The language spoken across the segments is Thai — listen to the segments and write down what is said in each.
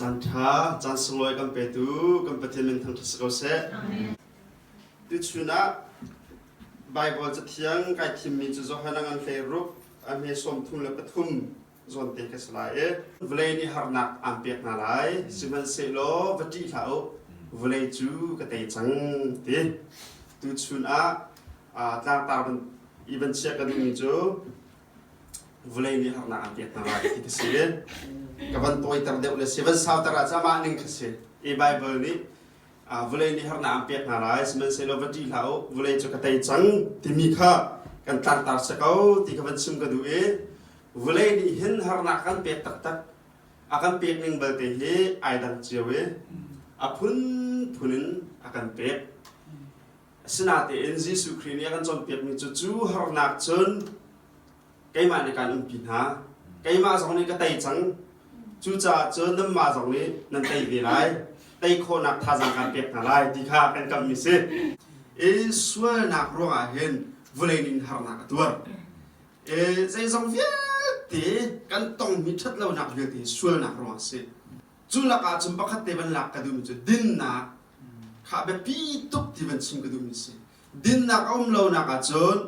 จันทาจันสงวยกัมเปตูกัมเปทีมันทั้งทุสกเสดิชุนะไบเบิลจะเที่ยงไก่ทิมมีจุดหันังอันเฟรุกอันเมสมทุนและปฐุมจนเตกสลายเวลนี่ฮาร์นักอันเปียกนาลายสิมันเซโลวัดที่เขาเวลจูกระเตจังตีดิชุนะตามตาบันอีบันเชียกันมีจูเวลนี่ฮาร์นักอันเปียกนาลายที่เสียกับวันตัวตระเดียวเลย7 สาวตระจะมาหนึ่งคือเสียอีไบเบิลนี่เวลนี่ฮาร์นักอันเปียกนาลายสิมันเซโลวัดที่เขาเวลจูกระเตจังที่มีค่ากันตามตาสกาวที่กับวันซุ่มกันดูเวลานี้เห็นหานักกันเปียกตักอาการเปียกหนึ่งเบลเตะไอดังเจียวพุนอาการเปียกสนาเตอินซิสุครีนี่อาการจนเปียกมีจู่หานักจนไกมาในการอุ้มปินหาไกมาสองนี้ก็ไต่จังจู่จ่าจนน้ำมาสองนี้นั่นไต่ดีไรไต่โคนักท่าจังการเปียกอะไรที่ข้าเป็นกำมิสิส่วนนักร้องเห็นเวลานี้หานักตัวใจสองเฟียตีกันต้องมีทัดเราหนักเยอะตีส่วนนักร้องสิจุลักอาจุมบักขัดเตบันหลักกระดุมจุดินนักข้าแบบปีตุกที่บันชิมกระดุมสิดินนักเรานักอาจน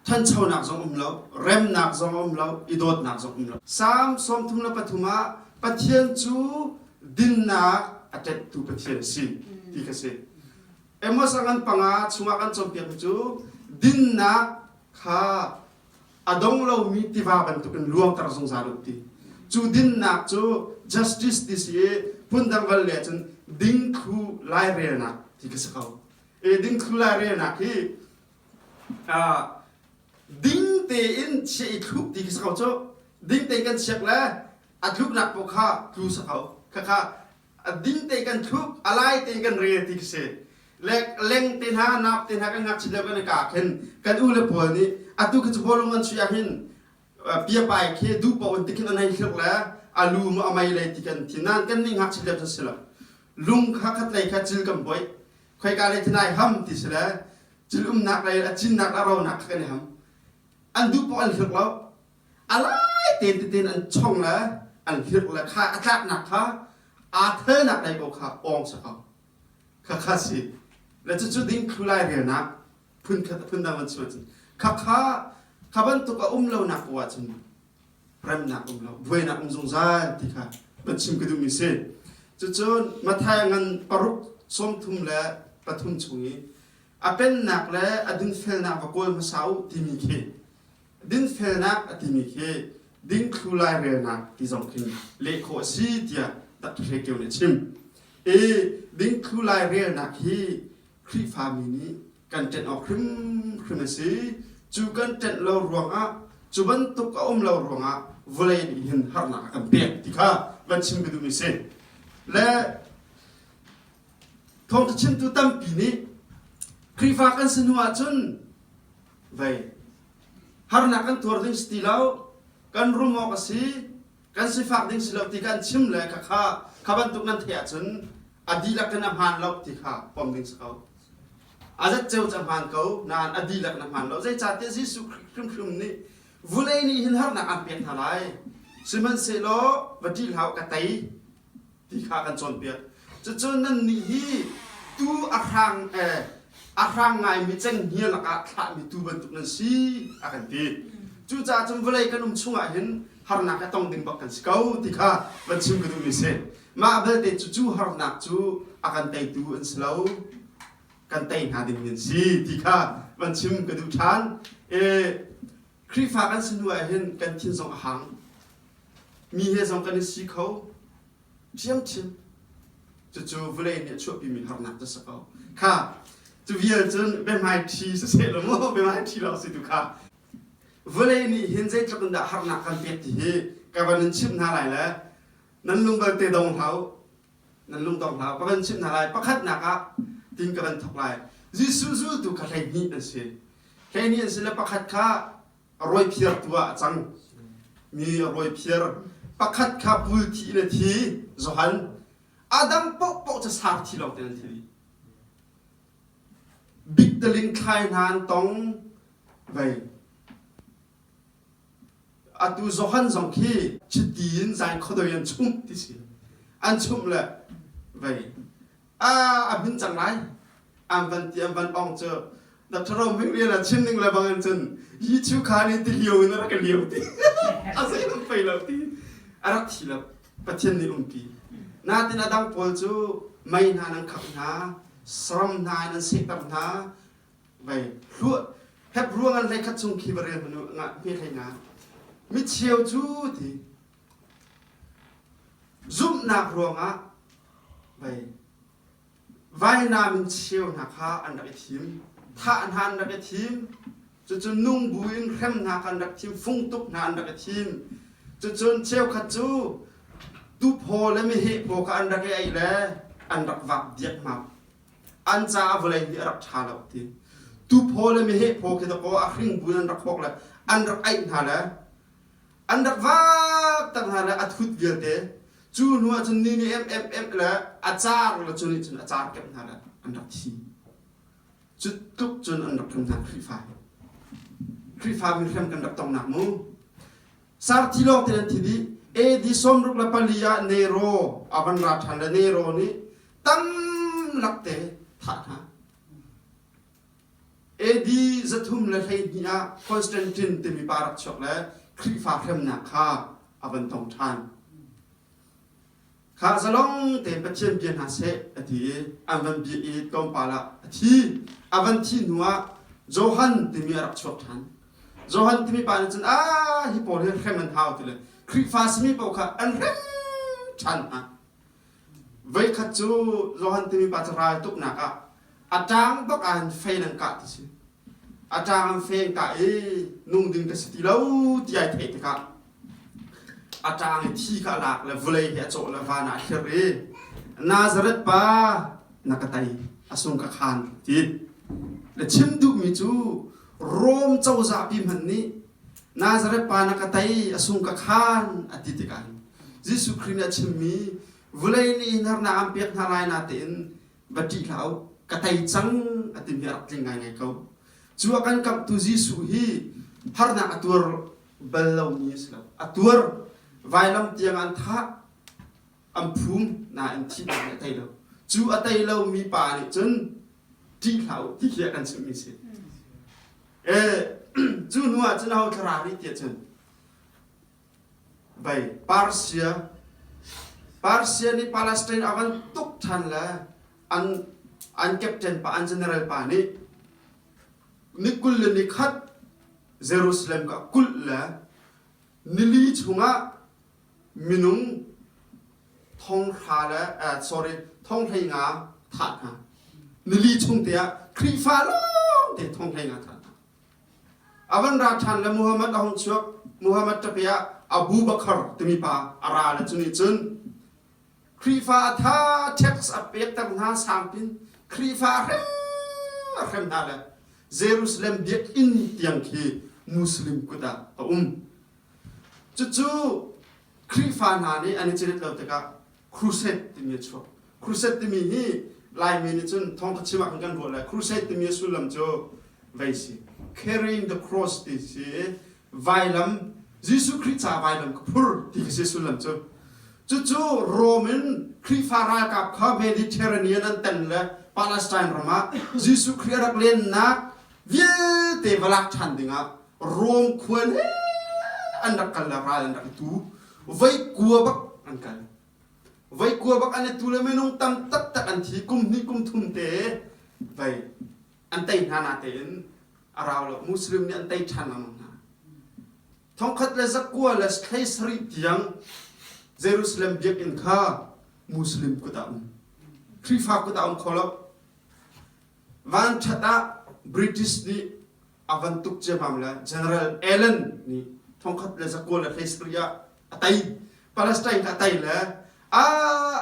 ท่านชาวนักจงเราเร็มนักจงเราอีโดดนักจงเราสามสมทุนละปฐุมาปะเทียนจูดินนักอาจจะตูปะเทียนสิที่ก็สิมอสังกันปังอาชุงกันจมเปียกจูดินนักข้าอดงเรามีติวาบันตุกันลวงตระสงสารตีจูดินนักจู justice ดิเสียพุ่นดังวัลเลจนดิ้งคูไลเรียนักที่กษัตริย์ดิ้งคูไลเรียนักที่ดิ้งเตอินเชียทุกที่กษัตริย์จูดิ้งเตกันเชียกแล้วอัดทุกนักปกข้าครูสักเขาข้าดิ้งเตกันทุกอะไรเตกันเรียที่กษัตริย์เล็งตินหานับตินหากันงักชิลกันกาเห็นกันอุลปวนี่อัตุกจะบอลงันสุยาหินเปียไปเคดูปวันติกันในเชือกแล้วอาลูมาไม่เลยติกันที่นั่นกันนี่งักชิลกันสิละลุงข้าขัดเลยข้าจิลกันบ่อยใครการเลยที่นายห้ำติสิละจิลนักเลยจินนักเรานักกันห้ำอันดูปอันเชือกแล้วอะไรเต้นอันช่องแล้วอันเชือกแล้วข้าอาจารย์นักข้าอาเธอนักเลยก็ข้าองสักเขาข้าสิแล้วจะดิ้งคลุไลเรียนักพุ่นดาวันสวดข้าบันตุกเรานักว่าจังเริ่มนักเราเวนักจงใจที่ข้าบันชิมกระดูมิเซ่จนมาทายงานปรุกสมทุมและปฐุมช่วยเป็นนักและดินเฟลนักว่าโกยมาสาวที่มีเคดินเฟลนักที่มีเคดิ้งคลุไลเรียนักที่จงคินเล็กโคซีเดียตัดเรเกี่ยวในชิมดิ้งคลุไลเรียนักที่ครีฟามินีกันเจนออกครึมสิจูกันเจนเรารวงจูบันตุกเรารวงเวลาเห็นหานักกันเปียกที่ข้าวันชิมกระดูมิเซ่และทองชิมตุตั้มปีนี้ครีฟากันสนุกจนไว้หานักกันตัวดิ้งสติลาวกันรุมออกสิกันสิฝากดิ้งสลบที่กันชิมเลยข้าบันตุกนั้นเถียจนอดีลักกันน้ำหันลบที่ข้าปอมดิ้งสเขาอาจจะเจ้าจำพันเขานานอดีตนักมันเราใจจัดเตจิสุครึมนี่วุ้ยนี่เห็นหานักอันเปียกทลายสิมันเสลอวัดที่เขากระไตที่ข้ากันจนเปียกจนนั่นนี่ตูอาครังไงมีเจงเฮียลักขะมีตูบรรทุกนั่นสิอากันตีจู่จ่าจำวุ้ยกันช่วงเห็นหานักต้องดึงบักกันสเขาที่ข้าวันชิมกันดูมิเซ่มาเบลเตจู่หานักจู่อากันไตตูอันสลาวกันเต้นหาดินเงินสิที่ข้าวันชิมกระดูกชันครีฟากันสนุกเห็นกันทิ้งสองหางมีเหตุสองกันสิเขาชิมจู่เวลาเนี่ยช่วยพิมพ์หานักจะสักเอาข้าจู่เวียจนเป็นไม้ทีเสียแล้วมั้งเป็นไม้ทีเราสิทุกข้าเวลานี่เห็นใจจับกันด่าหานักกันเปียกที่กับวันชิมหาอะไรแล้วนั้นลุงเบลเตดงเขานั้นลุงดงเขากับวันชิมหาอะไรประคัดนักทิ้งกันทุกรายจิซูตุกใครนี่นั่นสิใครนี่นั่นสิแล้วประคัดข้ารอยเพียรตัวจังมีรอยเพียรประคัดข้าพูดทีละทีจวนอาดัมปกจะสาบทีเราเต็มทีบิ๊กเดลิงคลายนานต้องไป atu zohan zongki chitin zain khodoyan chum tisi an chum le vai abin changai am van ong cho da tharo mi ria la chinning la bangan chen yi chu khani ti liu na ka liu ti asai nam pai lo ti arak thi la pathian ni umpi na tin adang pol chu mai na nang khap na sram na nan se tam na vai lu hep ruang an lai khat chung khi bare manu nga me thai nga mi chiao chu ti zum na ruang a vai na min chiao na kha an da thim tha an han da thim chu nung buin khem na kan da thim phung tuk na an da thim chu chiao khat chu tu pho le mi he po ka an da ke ai le an da wak diak ma an cha vlei hi rak tha lo ti tu pho le mi he pho ke da ko a hring buin an da khok la an da ai na la an da wak tak na la athut vil te chu nuwa chun ni em la achar la chun ni chun achar kem na la an da thi chu tuk chun an da kem na khri fa mi khem kan da tong na mu sar thi lo te thi di e di som ruk la palia nero aban ra than la nero ni tam lak te tha na e di zathum la thai nia Constantine te mi parak chok la khri fa khem na kha aban tong thanข้าสลองเต็มประเทศเบียนหาเสอทีอันวันบีอีกองปาละทีอันวันที่นัวโจฮันที่มีรักชอบทันโจฮันที่มีปานจนฮิปโปเรียเข้มมันเท้าทีเลยคริฟาสมีปอกค่ะอันเข้มชันอ่ะไว้ขัดจูโจฮันที่มีปาจรายตุกหนักอ่ะอาจารย์ต้องอ่านเฟนังกะที่สิอาจารย์เฟนกะนุ่งดึงกระสติแล้วที่ใหญ่เทกะอาจารย์ที่ขลักและวเลยเหตุโจและวานาเชรีนาซาเรตปานักไตอสุงกขานทีและชิมดูมิจูโรมเจ้าจาบิมันนี้นาซาเรตปานักไตอสุงกขานอธิติกันยิสุครินชิมมีวเลยนี่นารนาอัมเปียกนาลายนาเตนบัดดีเขากไตจังอธิมีรักจริงไงเขาจูกันกับตุยิสุฮีฮาร์นาอัตวร์เบลลาวนิสลาอัตวร์ไวลำเตียงอันทะอัมพุมนาอันที่นาอันไตเราจูอันไตเรามีป่านี่จนที่เขาที่เขียกันซึ่งมีสิจูนัวจนเอาทราริเตียจนไปปาร์เซียนี่ปาเลสไตน์อาวันตุกทันละอันแคปเทนป่าอันเจเนอเรลป่านี่นิคุลนิคัดเยรูซาเล็มกับคุลละนิลีชงะมินุงทองคาและทองไทยงาถัดฮะนิลีชงเตียครีฟาโลเตียทองไทยงาถัดอาวันราชันและมูฮัมหมัดอัลชวกมูฮัมหมัดตะเปียอบูบักรตุมีปาอาราและจุนิจุนครีฟาท่าเท็กซ์อเปียกตั้งหาสามปินครีฟาเร็มนาละเยรูซาเล็มเบียกอินเตียงคีมุสลิมกุดาจู่คริฟานานี่อันนี้จะเรียกเราแต่ก็ครูเซตที่มีชัวครูเซตที่มีนี่ลายมีนี่จนท้องขจิมากันบ่เลยครูเซตที่มีสุลลัมโจไว้สิ carrying the cross ที่สิไวลัมยิสุคริสต์ไวลัมก็พูดที่สิสุลลัมโจจู่โรมันคริฟารากับข้าเมดิเตอร์เรเนียนนั่นเต็มเลยปาเลสไตน์รามายิสุคริสต์รักเล่นนักเวียเตวลักชันดิงะโรมควรอันดักกันละรายอันดักตูไว้กลัวบักอันกันไว้กลัวบักอันนี้ตัวเลยไม่น้องตั้งตักอันที่กุมนี่กุมทุ่มเตะไว้อันเตยนานาเตนเราละมุสลิมเนี่ยอันเตยชันมันนะท้องคัดเลยสักกลัวเลยใช้สริปยังเยรูซาเล็มเบียกอินข้ามุสลิมก็ตามคริฟาก็ตามขอรับวันชัดบริติชนี่อาวันตุกเจ้าพามละ General Allen นี่ท้องคัดเลยสักกลัวเลยใช้สริปอัตย์ปาเลสไตน์อัตย์ละ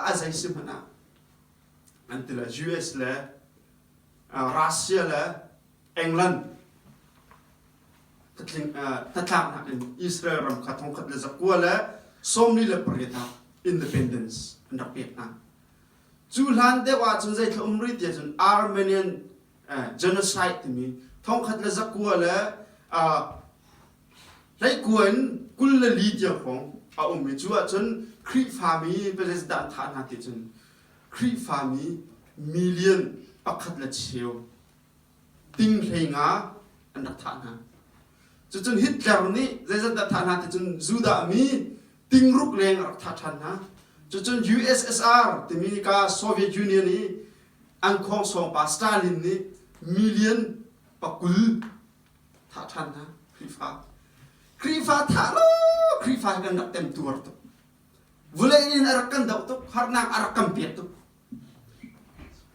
อาศัยสิมันนะอันที่ละ US ละรัสเซียละอังกฤษตัดทางนะอิสราเอลรำคัดท้องคัดเลยสักกลัวละสมนิลประเทศ independence อันดับเอกนะจูหลันเดียวว่าจนใจที่อุมริดจน Armenian genocide ที่มีท้องคัดเลยสักกลัวละไรกวน กุลลีเดียของอาอุมิจัวจนคริฟามีเป็นเรื่องด่านฐานหาติจนคริฟามีมิลเลียนปักขัดละเชียวติงเฮงาอันดับฐานหาจนฮิตเลอร์นี่เรื่องด่านฐานหาติจนจูดามีติงรุกแรงอันดับฐานหาจน USSR ที่มีกาโซเวียตยูเนียนนี่อันของสองปาสตาลินนี่มิลเลียนปักกุลฐานหาคริฟาฐานคริฟากันดับเต็มตัวตุVulainin arakan daw to harnang arakam piet to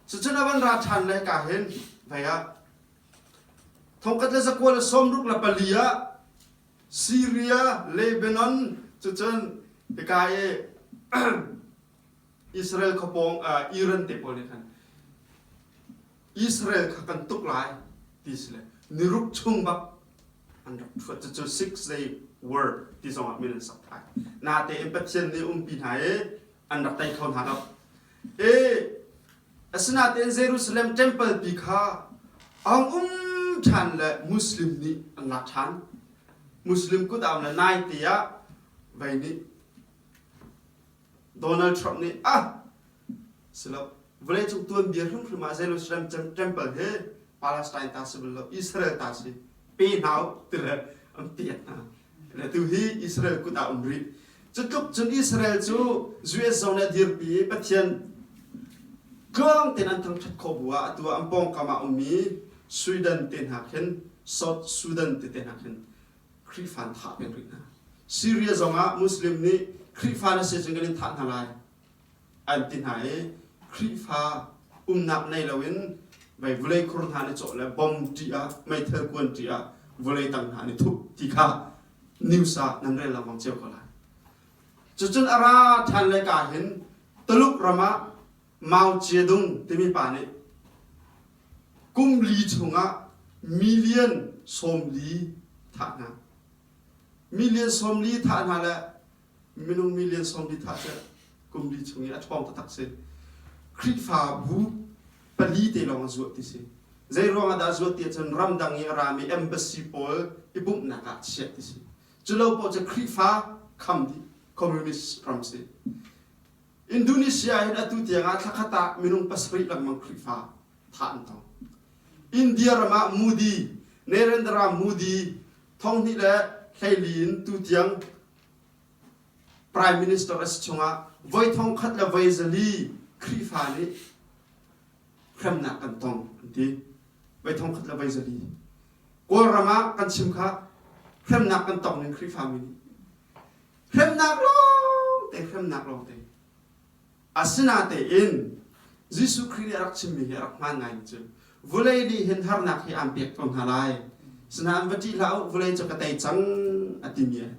sejenawan rajan le kahen baya thongkat le sakwal somruk la palia Syria Lebanon chuchen ikaye Israel khapong Iran te pole kan Israel khakan tuk lai tisle niruk chung bak and for the 6-day war this on minutes of time na te empathian ni pinai and of tai khon hanap asna te Jerusalem temple bikha ang chan le muslim ni ang chan muslim ku dam la nai te ya vai ni Donald Trump ni silo vle chung tuan biar hum ma Jerusalem temple he Palestine ta siblo Israel ta si pe now te le am tiat na le tu hi Israel ku ta umri chukup chun Israel chu US zone dir pi pathian kong tenan thang that kho bua tu ampong kama umi Sweden ten haken South Sudan te ten haken Krifan tha pen rina Syria zonga Muslim ni Krifan se jengin tha nalai an tin hai Krifa nak nei lawin vai vulai khur thane cho le bom tia mai thar kun tia vulai tang thane thup tikha newsa namre lamang cheu kala chuchun ara than le ka hin taluk rama Mao Zedong temi pane kumli chunga million somli thana million somli thana la minung million somli thana kumli chungi athong ta takse Krifa bu pali te long zuat ti se zai ronga da zuat ti chen ramdang yi rami embassy pol ibum na ka chet ti se chulo po che Krifa kham di communist from se Indonesia hin atu tianga thakata minung pasri lamang Krifa than tong India rama Modi Narendra Modi thong ni le khailin tu tiang prime minister as chunga voi thong khat la voi zali Krifa ni krem na kan tong ti vai thong khat la vai zali ko rama kan chim kha krem na kan tong ni Krifa mi krem na lo te asina te in Jisu Christ rak chim mi rak man ngai chu vulai di hin har nak hi ampek tong halai sna vati lau vulai cha ka tai chang atimia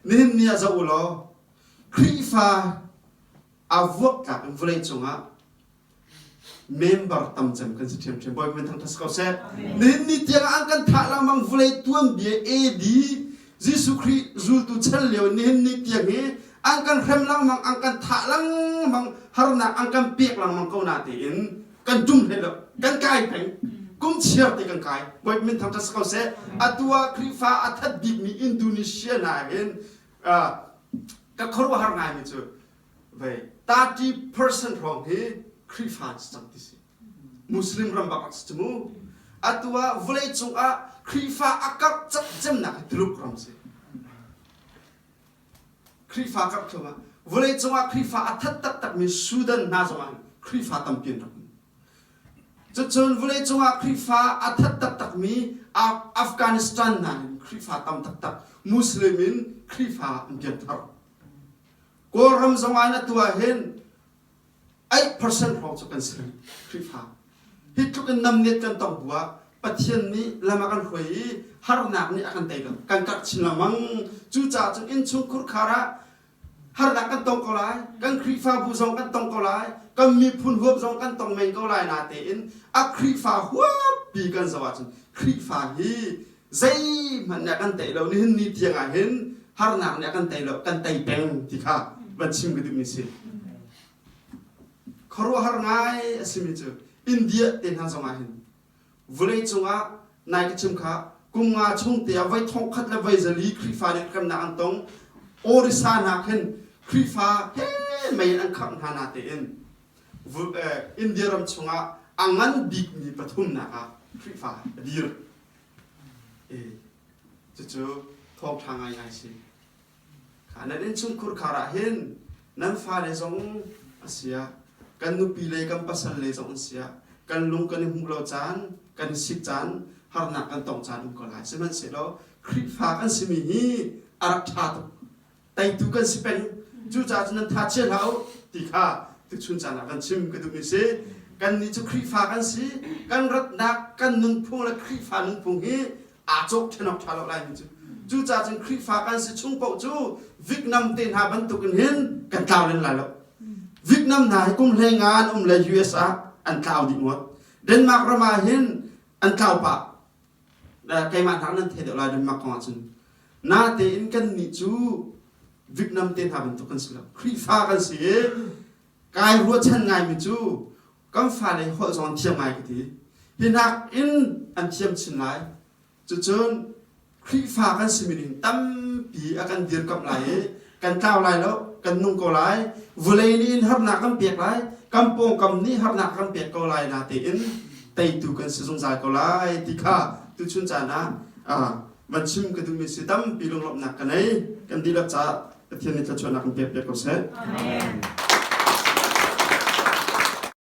nin nia za ulo Krifa avok ka vulai chunga member tam cham kan sitem chem boy men thang tas ko se nin ni tiang ang kan tha la mang vulai tuam bia di Jisu Christ zul tu chal leo nin ni tiang he ang kan khem lang mang ang kan tha lang mang harna ang kan pek lang mang ko na te in kan jum he lo kan kai peng kum chiar te kan kai boy men thang tas ko se atua Krifa athat big mi Indonesia na hen ka khorwa har ngai mi chu vai 30% from he Krifa chang ti se Muslim ram ba pak chmu atua vulai chung a Krifa akap chak jem na druk ram se Krifa kap thuma vulai chung a Krifa athat tak tak mi Sudan na zama Krifa tam pin ram chun vulai chung a Krifa athat tak tak mi Afghanistan na Krifa tam tak tak Muslimin Krifa ampian thar ko ram zama na tua hen 8% from so kan Krifa hituk kan namnet kan tong bua pathian ni lama kan khoi har nak ni akan tai kan kak chinamang chu cha chu in chung kur khara har nak kan tong ko lai kan Krifa bu zong kan tong ko lai kan mi phun huop zong kan tong meng ko lai na te in a Krifa huop pi kan zawa chu Krifa hi zai man na kan tai lo ni hin ni tiang a hin har nak ni akan tai lo kan tai peng ti kha ban chim gi mi se kharo har ngai asimi chu India ten han zonga hin vulai chunga nai ka chim kha กุมงาช่วงเตียไว้ทองคัดและไว้จะลีคริฟ้าเนี่ยกำนังตรงโอริสานาเห็นคริฟ้าเฮ้ไม่อันขับหานาเตนอินเดียรำชงะอังงันบิ๊กมีปฐุมนะครับคริฟ้าดีร์จู่ๆทองทางไงสิขณะนั้นชุนคุรขาระเห็นนั้นฟ้าเลยสงเสียกันนุปีเลยกันปัสสาวะเลยสงเสียกันลุงกันหุ่นเราจานกันสิบจานหานักกันต้องจานก็หลายซึ่งมันเสร็จแล้วคริฟ้ากันสิมีฮีอารักชาตุแต่ดูกันสิเป็นจู่ๆจนั้นทัดเชื่อเราตีข้าตุชุนจานักกันชิมกันดูมิเสกันนี่จะคริฟ้ากันสิกันรัดนักกันนุ่งพงและคริฟ้านุ่งพงฮีอาจกเทนอกชาลอะไรนี่จู่ๆจนคริฟ้ากันสิชุ่มเป่าจู่วิกนำเต็นหาบรรทุกกันเห็นกันตาวเล่นหลายแล้ววิกนำนายกุมแรงงานเลย USA อันตาวดีหมดเดนมาร์กเรามาเห็นอันตาวปะแต่ใครมาทางนั้นเทเดอร์ลายเดนมาร์กของฉันนาเตนกันนี่จู่วิกนำเต็นหาบรรทุกกันสิแล้วคริฟ้ากันสิกายรัวชันไงมิจู่ก็ฟ้าเลยหัวจอนเทียมไงกันทีหินักอินอันเทียมชินไลจู่จนคริฟ้ากันสิมินิตั้มปีอากันเดียร์กับไหลกันเท้าไหลแล้วกันนุ่งก็ไหลวุเลยนี่อินหับหนักกันเปียกไหลกำปงกำนี่หับหนักกันเปียกก็ไหลนาเตอินเตยตูกันสิสงสารก็ไหลที่ข้าตุชุนจานะมันชิมกันดูมีสิตั้มปีลงหลบหนักกันไหนกันดีละจ้าเทียนนี่จะชวนนักกันเปียกก็เสร็จ